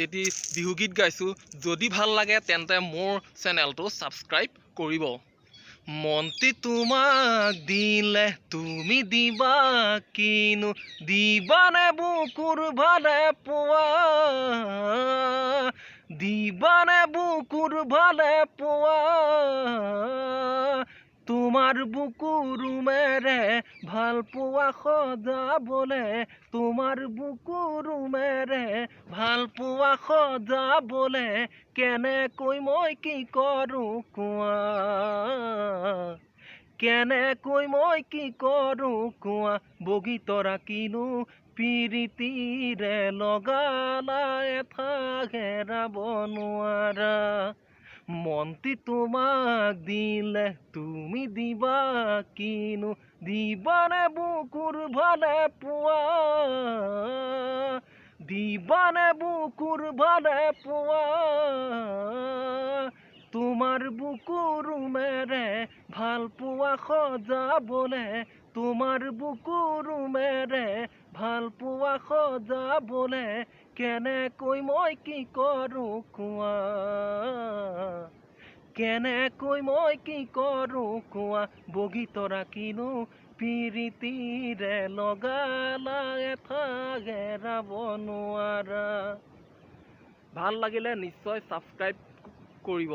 এটি বিহুগীত গাইছোঁ। যদি ভাল লাগে তেন্তে মোৰ চেনেলটো ছাবস্ক্ৰাইব কৰিব। মন্ত্ৰী তোমাক দিলে তুমি দিবা কিনো, দিবানে বুকুৰ ভালে পোৱা, দিবানে বুকুৰ ভালে পোৱা। তোমাৰ বুকুৰ মেৰে ভাল পোৱা সজাবলে, তোমাৰ বুকুৰ মেৰে ভাল পোৱা সজাবলে, কেনেকৈ মই কি কৰোঁ কোৱা, কেনেকৈ মই কি কৰোঁ কোৱা। বগী তৰা কিনো প্ৰীতিৰে লগালা, এঠা হেৰাব নোৱাৰা। মন্ত্ৰী তোমাক দিলে তুমি দিবা কিনো, দিবানে বুকুৰ ভালে পোৱা, দিবানে বুকুৰ ভালে পোৱা। তোমাৰ বুকুৰ মেৰে ভাল পোৱা সজাবলে, তোমাৰ বুকুৰ মেৰে ভাল পোৱা সজাবলে, কেনেকৈ মই কি কৰোঁ কোৱা, কেনেকৈ মই কি কৰোঁ কোৱা। বগী তৰা কিনো প্ৰীতিৰে লগালা, এঠা হেৰাব নোৱাৰা। ভাল লাগিলে নিশ্চয় ছাবস্ক্ৰাইব কৰিব।